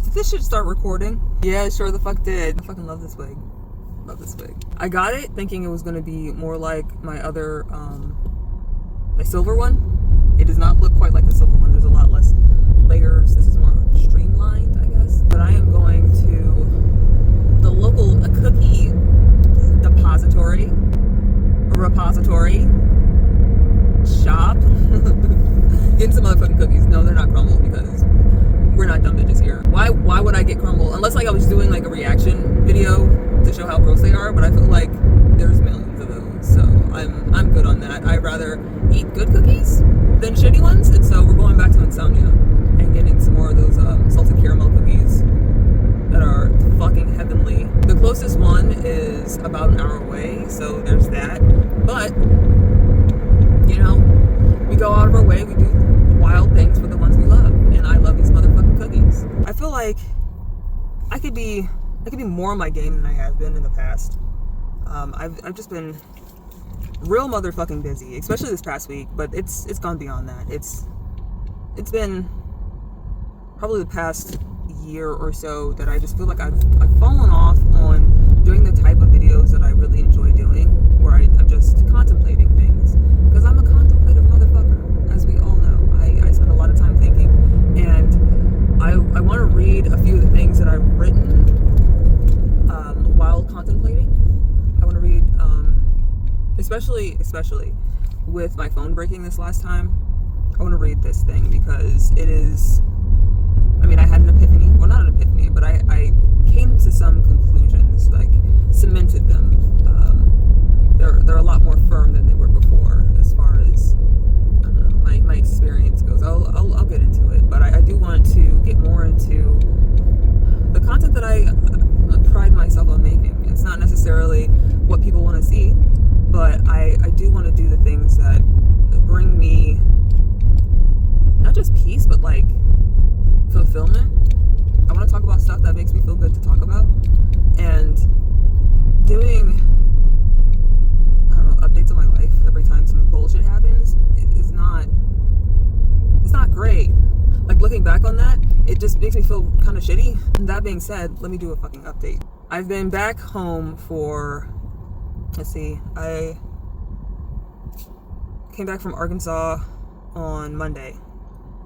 Did this shit start recording? Yeah, sure the fuck did. I fucking love this wig. Love this wig. I got it thinking it was gonna be more like my other, my silver one. It does not look quite like the silver one. There's a lot less layers. This is more streamlined, I guess. But I am going to the local cookie repository shop. Getting some motherfucking cookies. No, they're not crumble because we're not dumb bitches here. Why would I get crumble? Unless like I was doing like a reaction video to show how gross they are, but I feel like there's millions of those. So I'm good on that. I'd rather eat good cookies than shitty ones, and so we're going back to Insomnia and getting some more of those salted caramel cookies that are fucking heavenly. The closest one is about an hour away, so there's that. But you know, we go out of our way, we do wild things for the ones we love, and I love these motherfucking cookies. I feel like I could be more on my game than I have been in the past. I've just been real motherfucking busy, especially this past week, but it's gone beyond that. It's been probably the past year or so that I just feel like I've fallen off on doing the type of videos that I really enjoy doing, where I'm just contemplating things, because I'm a contemplative motherfucker, as we all know. I spend a lot of time thinking, and I want to read a few of the things that I've written while contemplating. I want to read, especially with my phone breaking this last time, I want to read this thing because it is, I mean, I had an epiphany. Well, not an epiphany, but I came to some conclusions, like cemented them. They're a lot more firm than they were before, as far as, I don't know, my experience goes. I'll get into it, but I do want to get more into the content that I pride myself on making. It's not necessarily what people want to see, but I do want to do the things that bring me not just peace, but like fulfillment. I want to talk about stuff that makes me feel good to talk about, and doing, I don't know, updates on my life every time some bullshit happens is not, it's not great. Like, looking back on that, it just makes me feel kind of shitty. And that being said, let me do a fucking update. I've been back home for, let's see, I came back from Arkansas on Monday.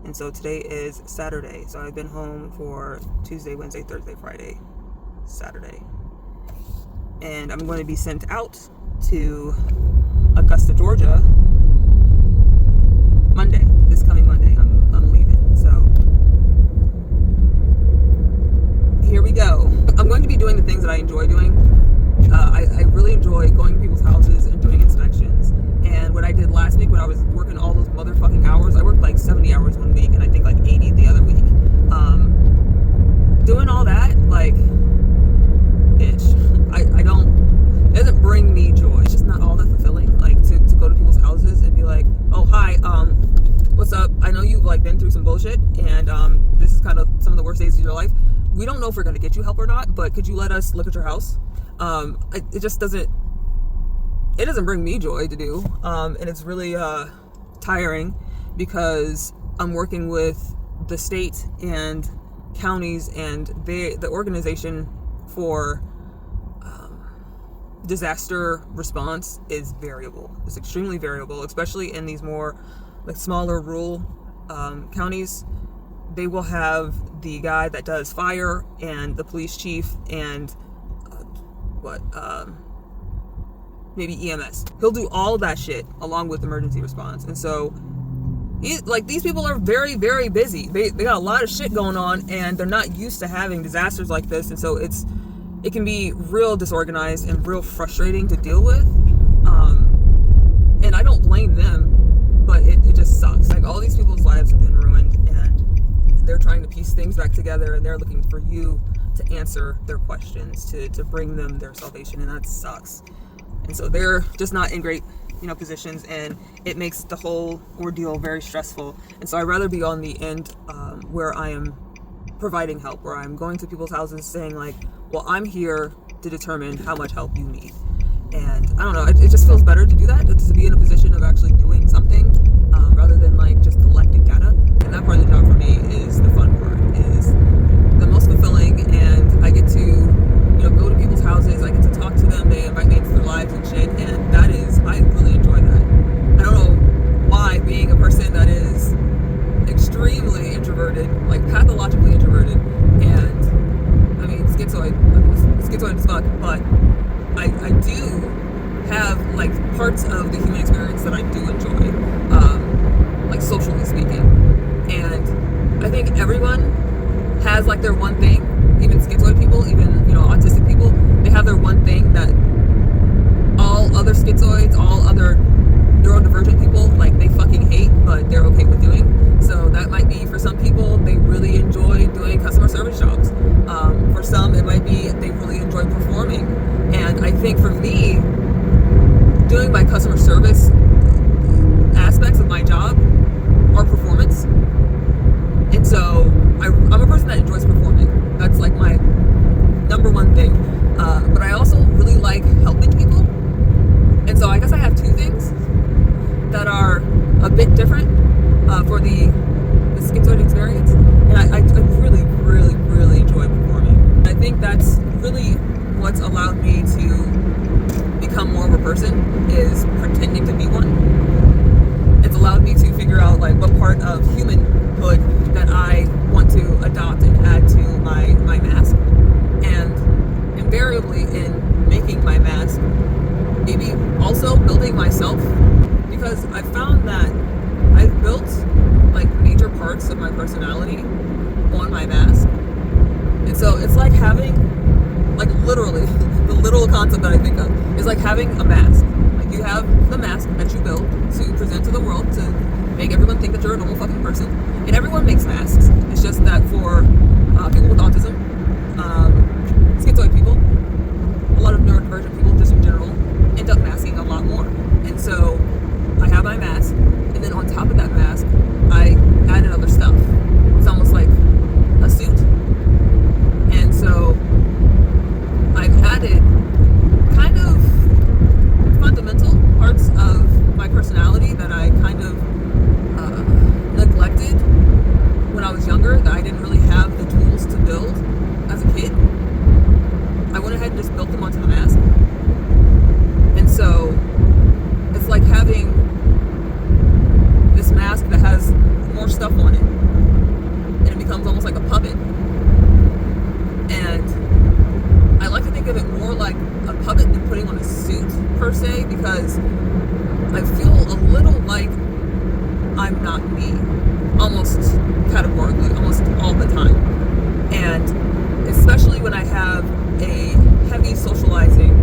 And so today is Saturday. So I've been home for Tuesday, Wednesday, Thursday, Friday, Saturday. And I'm going to be sent out to Augusta, Georgia, Monday. This coming Monday, I'm leaving. So here we go. I'm going to be doing the things that I enjoy doing. I really enjoy going to people's houses and doing inspections. And what I did last week when I was working all those motherfucking hours, I worked like 70 hours one week and I think like 80 the other week. Doing all that, like, bitch, I don't, it doesn't bring me joy. It's just not all that fulfilling, like to go to people's houses and be like, oh, hi, what's up? I know you've like been through some bullshit and this is kind of some of the worst days of your life. We don't know if we're going to get you help or not, but could you let us look at your house? It just doesn't, it doesn't bring me joy to do, and it's really tiring because I'm working with the state and counties, and the organization for disaster response is variable. It's extremely variable, especially in these more like smaller rural counties. They will have the guy that does fire and the police chief and maybe EMS. He'll do all that shit along with emergency response. And so these people are very, very busy. They got a lot of shit going on and they're not used to having disasters like this. And so it can be real disorganized and real frustrating to deal with. And I don't blame them, but it just sucks. Like, all these people's lives have been ruined and they're trying to piece things back together, and they're looking for you to answer their questions, to bring them their salvation, and that sucks. And so they're just not in great, positions, and it makes the whole ordeal very stressful. And so I'd rather be on the end where I am providing help, where I'm going to people's houses saying like, well, I'm here to determine how much help you need. And I don't know, it just feels better to do that, to be in a position of actually doing something rather than like just collecting data. And that part of the job for me is the fun part. Is the most introverted, like pathologically introverted, and I mean schizoid as fuck, but I do have like parts of the human experience that I do enjoy, like socially speaking. And I think everyone has like their one thing, even schizoid people, even, you know, autistic people, they have their one thing that all other schizoids, all other neurodivergent people, like they fucking hate, but they're okay with doing. So that might be, for some people, they really enjoy doing customer service jobs. For some, it might be they really enjoy performing. And I think for me, doing my customer service aspects of my job are performance. And so I'm a person that enjoys performing. That's like my number one thing. But I also really like helping people. And so I guess I have two things that are a bit different for the schizoid experience. And I really, really, really enjoy performing. I think that's really what's allowed me to become more of a person, is pretending to be one. It's allowed me to figure out like what part of humanhood that I want to adopt and add to my mask. And invariably in making my mask, maybe also building myself, because I found that I've built like major parts of my personality on my mask. And so it's like having, like literally, the literal concept that I think of is like having a mask. Like you have the mask that you built to present to the world, to make everyone think that you're a normal fucking person. And everyone makes masks. It's just that for people with autism, schizoid people, a lot of neurodivergent people just in general, end up masking a lot more. And so I have my mask, and then on top of that mask, I added other stuff. It's almost like a suit. And so I've added kind of fundamental parts of my personality that I kind of neglected when I was younger, that I didn't really have the tools to build as a kid. I went ahead and just built them onto the mask. And so it's like having this mask that has more stuff on it, and it becomes almost like a puppet. And I like to think of it more like a puppet than putting on a suit per se, because I feel a little like I'm not me, almost categorically, almost all the time. And especially when I have a heavy socializing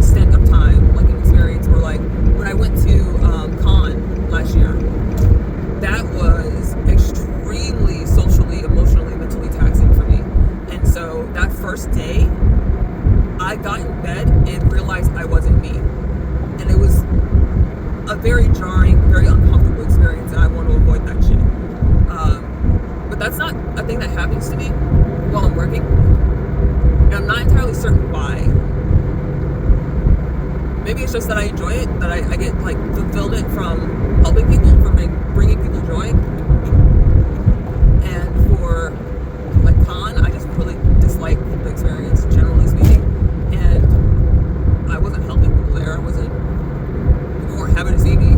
stint of time, like an experience where, like, when I went to con last year, that was extremely socially, emotionally, mentally taxing for me. And so that first day, I got in bed and realized I wasn't me. And it was a very jarring, very uncomfortable experience, and I want to avoid that shit. But that's not a thing that happens to me while I'm working. And I'm not entirely certain why. Maybe it's just that I enjoy it, that I get like fulfillment from helping people, from bringing people joy. And for like con, I just really dislike the experience, generally speaking. And I wasn't helping people there. People weren't happy to see me.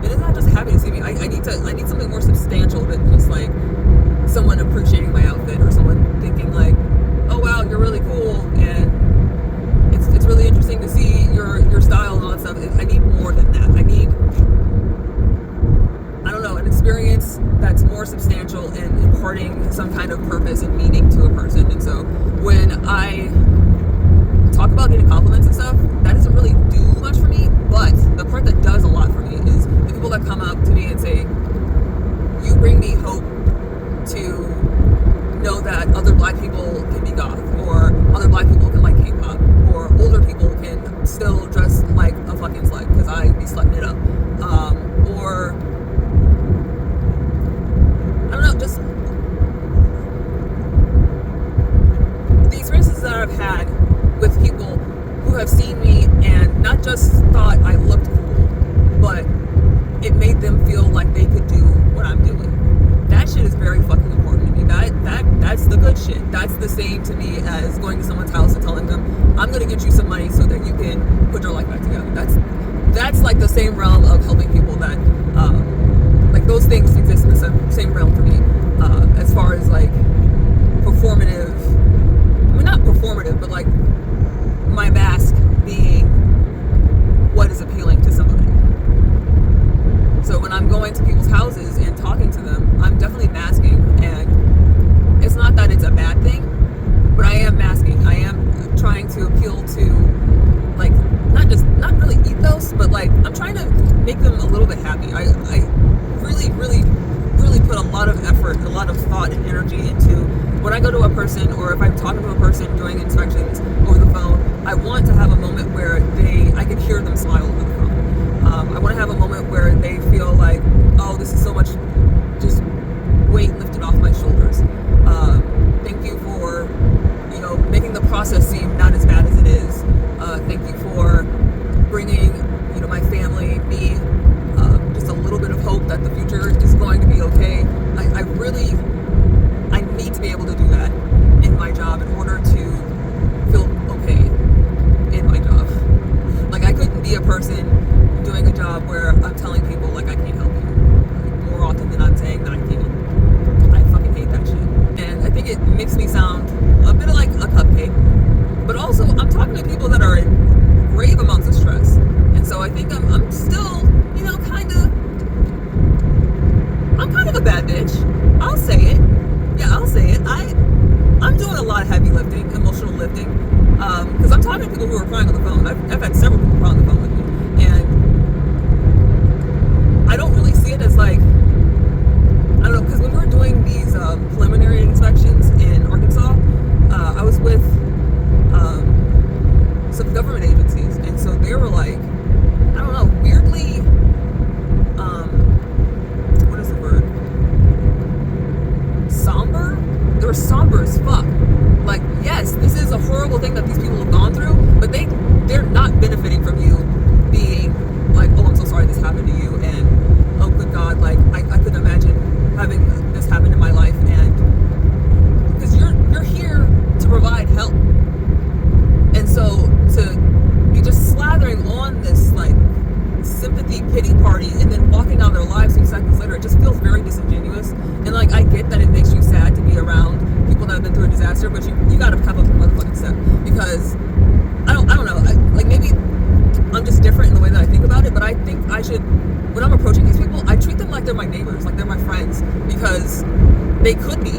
It is not just happy to see me. I need something more substantial than just like someone appreciating my outfit, or someone thinking like, oh wow, you're really cool, and it's really interesting to see your style and all that stuff. I need more than that. I need, I don't know, an experience that's more substantial and imparting some kind of purpose and meaning to a person. And so when I talk about getting compliments and stuff, that doesn't really do much for me, but the part that does a lot for me is the people that come up to me and say, you bring me hope to know that other black people can be goth, or other black people can like K-pop, or older people can still dress like a fucking slut because I be slutting it up, or I don't know, just the experiences that I've had with people who have seen me and not just thought I looked cool, but it made them feel like they could do what I'm doing. That shit is very fucking important to me. That's the good shit. That's the same to me as going to someone's house and telling them, I'm gonna get you some money so that you can put your life back together. That's like the same realm of helping people that effort, a lot of thought and energy into when I go to a person, or if I'm talking to a person doing inspections over the phone. I want to have a moment where I can hear them smile over the phone. I want to have a moment where they feel like, oh, this is so much just weight lifted off my shoulders. Thank you for, making the process seem not as bad as it is. Thank you for bringing, my family, me, just a little bit of hope that the future is going to be okay. I need to be able to do that in my job in order to feel okay in my job. Like, I couldn't be a person doing a job where I'm telling people, like, I can't help you. More often than I'm saying that I can. I fucking hate that shit. And I think it makes me sound a bit like a cupcake. But also, I'm talking to people that are in grave amounts of stress. And so I think I'm still, I'm kind of a bad bitch. I'll say it. Yeah, I'll say it. I'm doing a lot of heavy lifting, emotional lifting, because I'm talking to people who are crying on the phone. I've had several people cry on the phone with me, and I don't really see it as like, I don't know, because when we were doing these preliminary inspections in Arkansas, I was with some government agencies, and so they were like, I don't know, weirdly, what is the word? Somber? They were somber as fuck. Like, yes, this is a horrible thing that these people have gone through, but they're not benefiting from you being like, oh, I'm so sorry this happened to you, and oh, good God, like, I couldn't imagine having this happen in my life, and because you're here to provide help. And so to be just slathering on this like sympathy pity party and then walking out their lives 2 seconds later, it just feels very disingenuous. And like, I get that it makes you sad to be around people that have been through a disaster, but you gotta come up with a motherfucking step, because I don't know, like, maybe I'm just different in the way that I think about it, but I think I should, when I'm approaching these people, I treat them like they're my neighbors, like they're my friends, because they could be.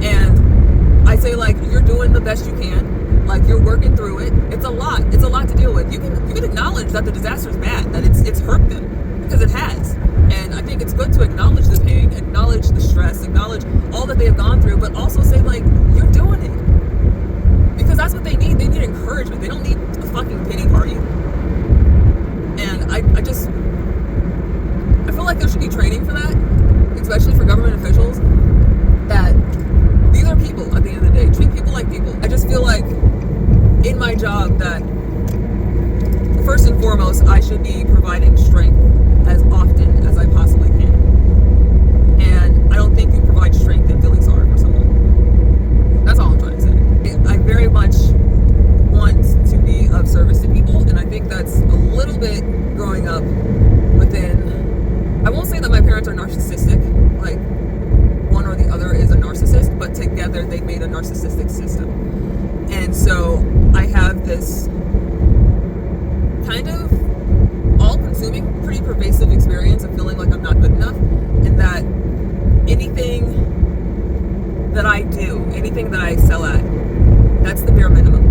And I say, like, you're doing the best you can, like, you're working through it. It's a lot to deal with. You can acknowledge that the disaster is bad, that it's hurt them, because it has. And I think it's good to acknowledge the pain, acknowledge the stress, acknowledge all that they have gone through, but also say, like, you're doing it. Because that's what they need. They need encouragement. They don't need a fucking pity party. And I feel like there should be training for that, especially for government officials, that these are people at the end of the day. Treat people like people. I just feel like in my job that first and foremost, I should be providing strength as often as I possibly can. And I don't think you provide strength in feeling sorry for someone. That's all I'm trying to say. I very much want to be of service to people, and I think that's a little bit growing up within, I won't say that my parents are narcissistic, like one or the other is a narcissist, but together they've made a narcissistic system. And so I have this kind of all-consuming, pretty pervasive experience of feeling like I'm not good enough, and that anything that I do, anything that I excel at, that's the bare minimum.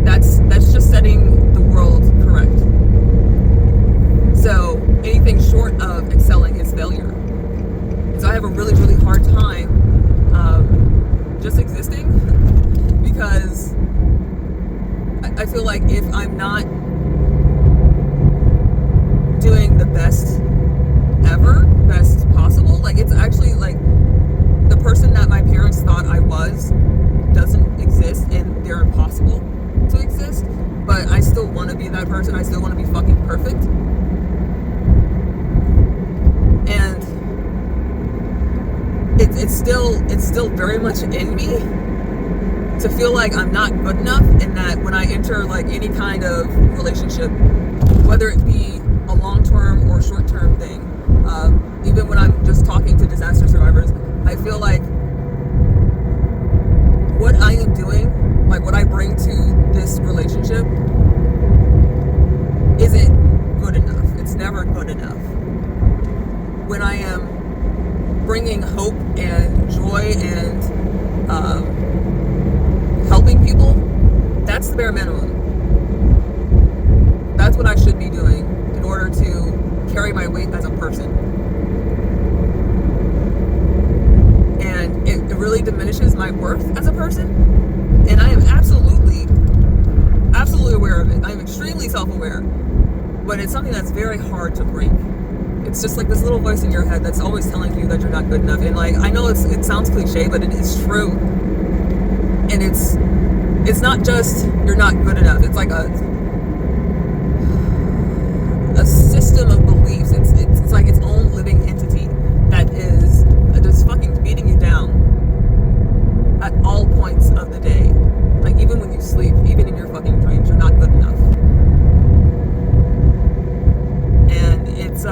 That's just setting the world correct. So anything short of excelling is failure. And so I have a really, really hard time just existing, because I feel like if I'm not doing the best ever, best possible, like, it's actually like the person that my parents thought I was doesn't exist, and they're impossible to exist, but I still want to be that person. I still want to be fucking perfect. And it's still very much in me to feel like I'm not good enough, and that when I enter like any kind of relationship, whether it be a long-term or short-term thing, even when I'm just talking to disaster survivors, I feel like what I am doing, like what I bring to this relationship, isn't good enough. It's never good enough. When I am bringing hope and joy and helping people, that's the bare minimum. That's what I should be doing in order to carry my weight as a person. really diminishes my worth as a person. And I am absolutely aware of it. I am extremely self-aware. But it's something that's very hard to break. It's just like this little voice in your head that's always telling you that you're not good enough. And like, I know it sounds cliche, but it is true. And it's not just you're not good enough. It's like a system of beliefs. It's like its own living entity that is just fucking beating you down at all points of the day. Like even when you sleep, even in your fucking dreams, you're not good enough. And it's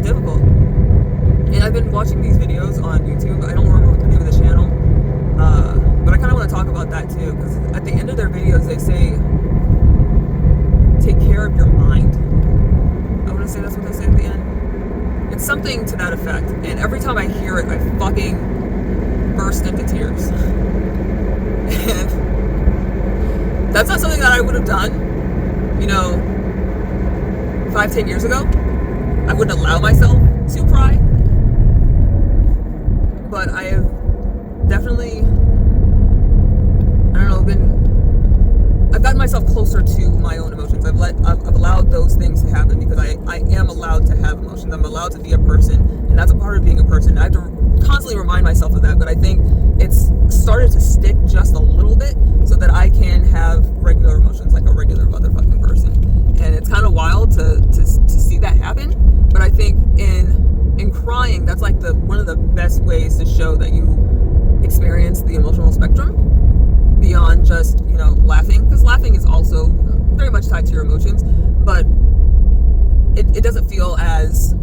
difficult. And I've been watching these videos on YouTube. I don't remember what the name of the channel, but I kind of want to talk about that too, because at the end of their videos they say, take care of your mind. I want to say that's what they say at the end. It's something to that effect. And every time I hear it, I fucking burst into tears. And that's not something that I would have done, 5-10 years ago. I wouldn't allow myself to cry. But I have definitely, I've gotten myself closer to my own emotions. I've allowed those things to happen because I am allowed to have emotions. I'm allowed to be a person, and that's a part of being a person. I have to constantly remind myself of that, but I think it's started to stick just a little bit so that I can have regular emotions like a regular motherfucking person. And it's kind of wild to see that happen, but I think in crying, that's like one of the best ways to show that you experience the emotional spectrum beyond just, laughing, because laughing is also very much tied to your emotions, but it doesn't feel as,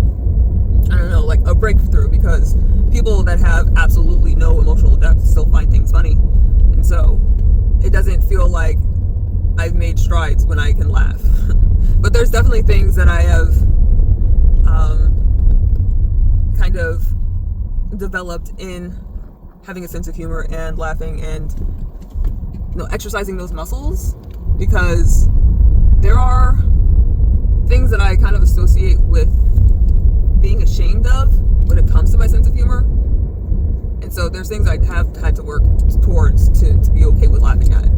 like a breakthrough, because people that have absolutely no emotional depth still find things funny. And so it doesn't feel like I've made strides when I can laugh. But there's definitely things that I have kind of developed in having a sense of humor and laughing and exercising those muscles, because there are things that I kind of associate with being ashamed of when it comes to my sense of humor. And so there's things I have had to work towards to be okay with laughing at it,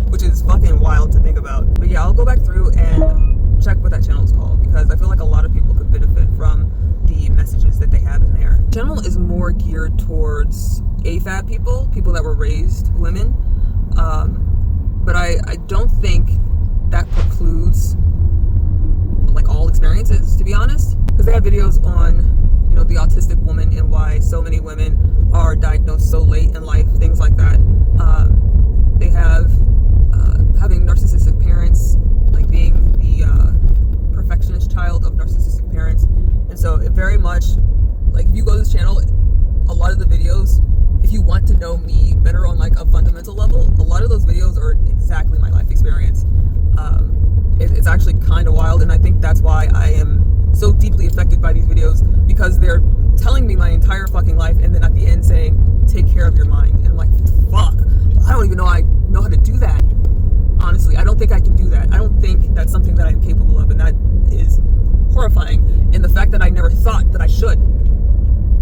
which is fucking wild to think about. But yeah, I'll go back through and check what that channel is called, because I feel like a lot of people could benefit from the messages that they have in there. The channel is more geared towards AFAB people that were raised women. But I don't think that precludes like all experiences, to be honest, because they have videos on the autistic woman and why so many women are diagnosed so late in life, things like that. They have having narcissistic parents, like being the perfectionist child of narcissistic parents. And so it very much, like if you go to this channel, a lot of the videos, if you want to know me better on like a fundamental level, a lot of those videos are exactly my life experience. It's actually kind of wild, and I think that's why I am so deeply affected by these videos, because they're telling me my entire fucking life, and then at the end saying, take care of your mind. And I'm like, fuck, I don't even know I know how to do that. Honestly, I don't think I can do that. I don't think that's something that I'm capable of, and that is horrifying. And the fact that I never thought that I should,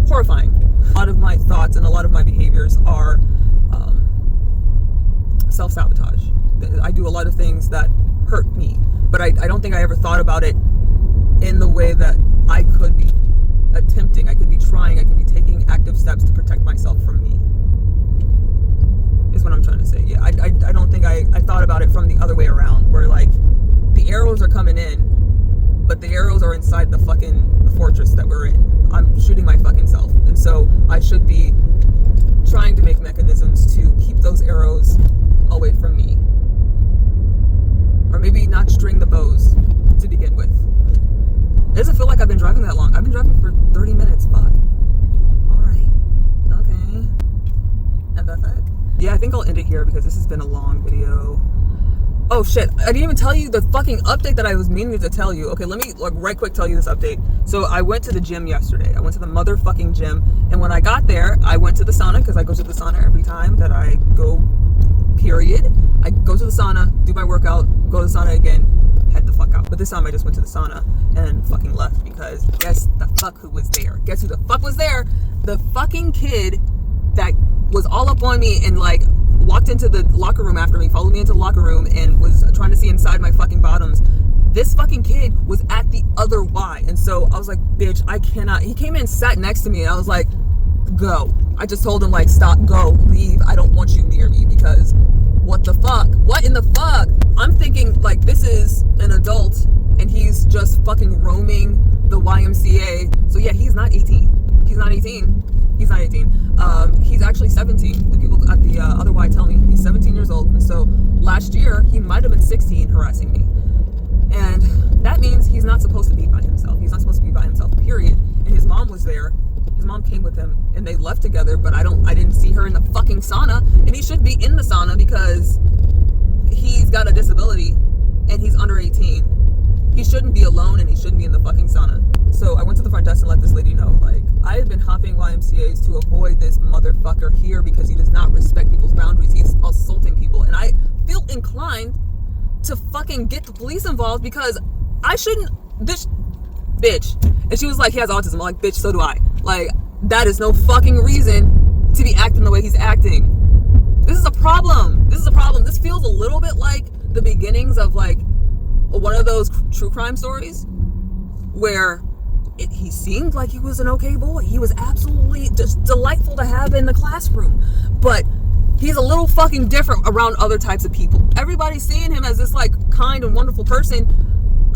horrifying. A lot of my thoughts and a lot of my behaviors are self-sabotage. I do a lot of things that hurt me, but I don't think I ever thought about it in the way that I could be attempting, I could be trying, I could be taking active steps to protect myself from me, is what I'm trying to say. Yeah, I don't think I thought about it from the other way around, where like the arrows are coming in, but the arrows are inside the fortress that we're in. I'm shooting my fucking self, and so I should be trying to make mechanisms to keep those arrows away from me, or maybe not string the bows to begin with. It doesn't feel like I've been driving that long. I've been driving for 30 minutes. Fuck. Alright. Okay. And that's it. Yeah, I think I'll end it here because this has been a long video. Oh shit, I didn't even tell you the fucking update that I was meaning to tell you. Okay, let me like right quick tell you this update. So I went to the gym yesterday. I went to the motherfucking gym, and when I got there, I went to the sauna, because I go to the sauna every time that I go, period. I go to the sauna, do my workout, go to the sauna again, head the fuck out. But this time I just went to the sauna and fucking left, because guess the fuck who was there? Guess who the fuck was there? The fucking kid that was all up on me and like walked into the locker room after me, followed me into the locker room and was trying to see inside my fucking bottoms. This fucking kid was at the other Y. And so I was like, bitch, I cannot. He came in, sat next to me, and I was like, go. I just told him, like, stop, go, leave. I don't want you near me, because what the fuck? What in the fuck? I'm thinking, like, this is an adult and he's just fucking roaming the YMCA. So yeah, he's not 18. He's not 18. He's not 18. He's actually 17. The people at the other Y tell me he's 17 years old. And so last year, he might have been 16 harassing me. And that means he's not supposed to be by himself. He's not supposed to be by himself, period. And his mom was there. His mom came with him and they left together, but I didn't see her in the fucking sauna. And he should be in the sauna because he's got a disability and he's under 18. He shouldn't be alone and he shouldn't be in the fucking sauna. So I went to the front desk and let this lady know, like, I have been hopping YMCAs to avoid this motherfucker here because he does not respect people's boundaries. He's assaulting people. And I feel inclined to fucking get the police involved because I shouldn't, this bitch. And she was like, he has autism. I'm like, bitch, so do I. Like, that is no fucking reason to be acting the way he's acting. This is a problem. This is a problem. This feels a little bit like the beginnings of like one of those true crime stories where he seemed like he was an okay boy. He was absolutely just delightful to have in the classroom. But he's a little fucking different around other types of people. Everybody's seeing him as this like kind and wonderful person,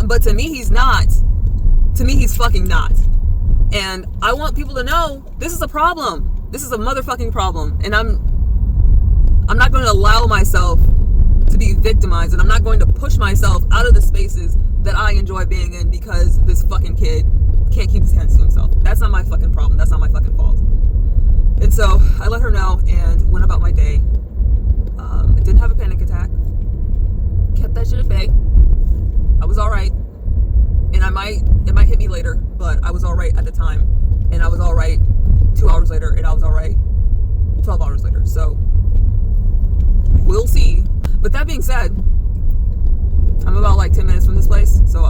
but to me he's not. To me he's fucking not. And I want people to know this is a problem. This is a motherfucking problem. And I'm not going to allow myself to be victimized, and I'm not going to push myself out of the spaces that I enjoy being in because this fucking kid can't keep his hands to himself. That's not my fucking problem. That's not my fucking fault. And so I let her know and went about my day. I didn't have a panic attack. Kept that shit at bay. I was all right. And it might hit me later, but I was all right at the time. And I was all right 2 hours later, and I was all right 12 hours later. So we'll see. But that being said, I'm about like 10 minutes from this place. So